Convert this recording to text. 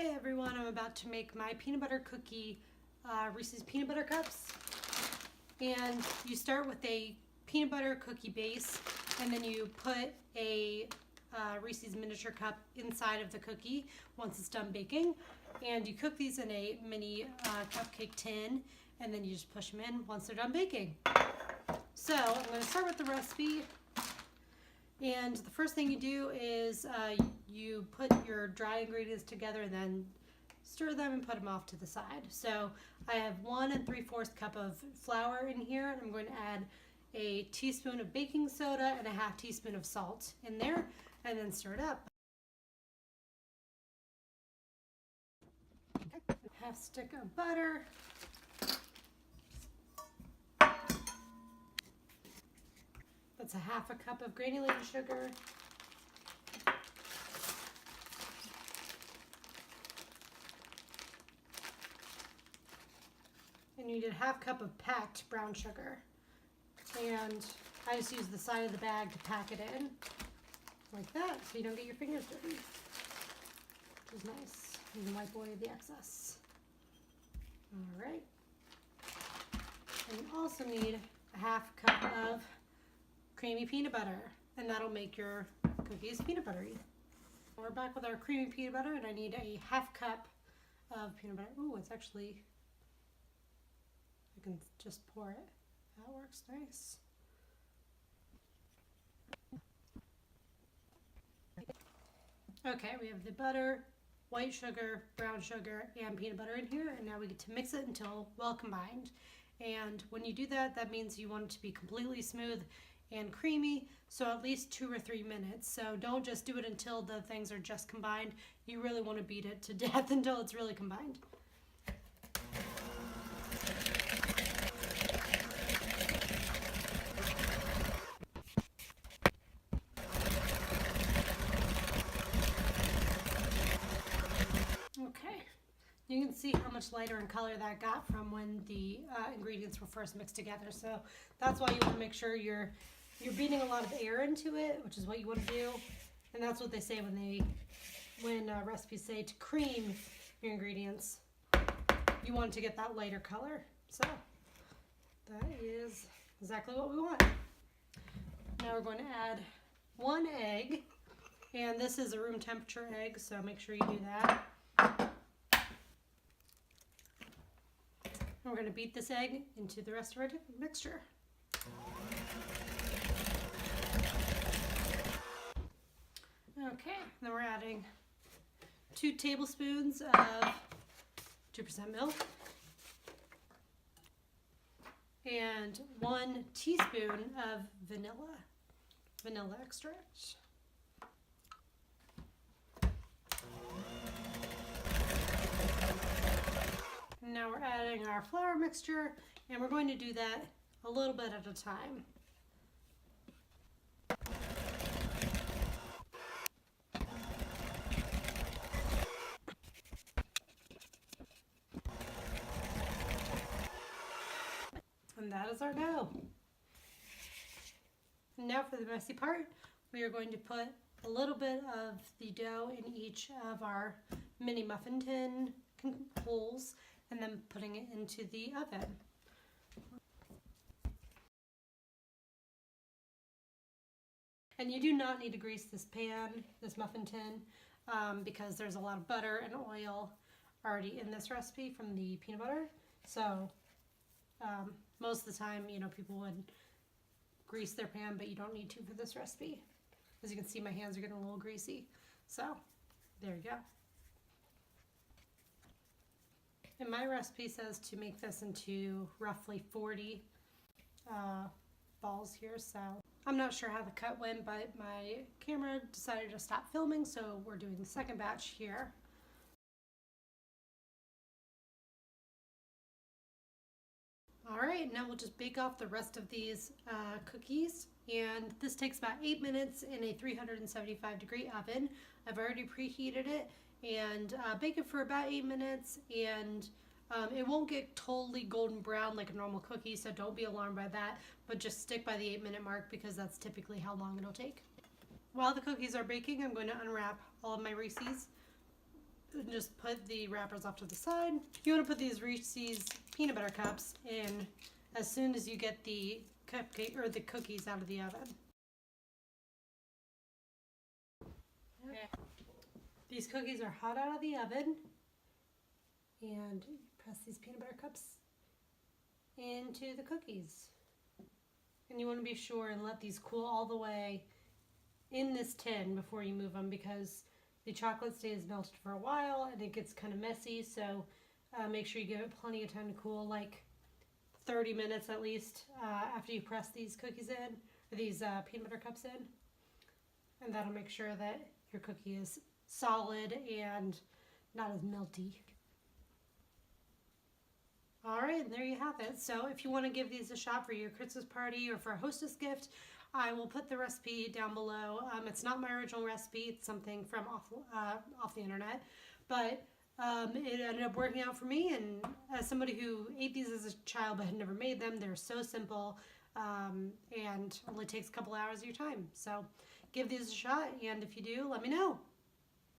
Hey everyone, I'm about to make my peanut butter cookie Reese's peanut butter cups. And you start with a peanut butter cookie base, and then you put a Reese's miniature cup inside of the cookie once it's done baking. And you cook these in a mini cupcake tin, and then you just push them in once they're done baking. So I'm going to start with the recipe. And the first thing you do is you put your dry ingredients together and then stir them and put them off to the side. So I have 1 3/4 cup of flour in here, and I'm going to add a teaspoon of baking soda and a 1/2 teaspoon of salt in there, and then stir it up. 1/2 stick of butter. That's a 1/2 cup of granulated sugar. And you need a 1/2 cup of packed brown sugar. And I just use the side of the bag to pack it in, like that, so you don't get your fingers dirty, which is nice. You can wipe away the excess. All right. And you also need a 1/2 cup of creamy peanut butter, and that'll make your cookies peanut buttery. We're back with our creamy peanut butter, and I need a 1/2 cup of peanut butter. Ooh, it's actually, I can just pour it. That works nice. Okay, we have the butter, white sugar, brown sugar, and peanut butter in here, and now we get to mix it until well combined. And when you do that, that means you want it to be completely smooth and creamy, so at least 2 or 3 minutes. So don't just do it until the things are just combined. You really want to beat it to death until it's really combined. Okay, you can see how much lighter in color that got from when the ingredients were first mixed together. So that's why you want to make sure you're beating a lot of air into it, which is what you want to do. And that's what they say when recipes say to cream your ingredients. You want to get that lighter color. So that is exactly what we want. Now we're going to add 1 egg, and this is a room temperature egg, so make sure you do that. And we're going to beat this egg into the rest of our mixture. Okay, then we're adding 2 tablespoons of 2% milk and 1 teaspoon of vanilla extract. Now we're adding our flour mixture, and we're going to do that a little bit at a time. And that is our dough. And now for the messy part, we are going to put a little bit of the dough in each of our mini muffin tin holes, and then putting it into the oven. And you do not need to grease this pan, this muffin tin, because there's a lot of butter and oil already in this recipe from the peanut butter. So most of the time, you know, people would grease their pan, but you don't need to for this recipe. As you can see, my hands are getting a little greasy. So there you go. And my recipe says to make this into roughly 40 balls here, so I'm not sure how the cut went, but my camera decided to stop filming, so we're doing the second batch here. Alright, now we'll just bake off the rest of these cookies, and this takes about 8 minutes in a 375-degree oven. I've already preheated it, and bake it for about 8 minutes, and it won't get totally golden brown like a normal cookie, so don't be alarmed by that, but just stick by the 8-minute mark because that's typically how long it'll take. While the cookies are baking, I'm going to unwrap all of my Reese's just put the wrappers off to the side. You want to put these Reese's peanut butter cups in as soon as you get the cupcake or the cookies out of the oven. These cookies are hot out of the oven, and press these peanut butter cups into the cookies. And you want to be sure and let these cool all the way in this tin before you move them, because the chocolate stays melted for a while and it gets kind of messy. So make sure you give it plenty of time to cool, like 30 minutes at least after you press these cookies in, or these peanut butter cups in. And that'll make sure that your cookie is solid and not as melty. Alright, and there you have it. So if you want to give these a shot for your Christmas party or for a hostess gift, I will put the recipe down below. It's not my original recipe, it's something from off the internet, but it ended up working out for me, and as somebody who ate these as a child but had never made them, they're so simple and only takes a couple hours of your time. So give these a shot, and if you do, let me know.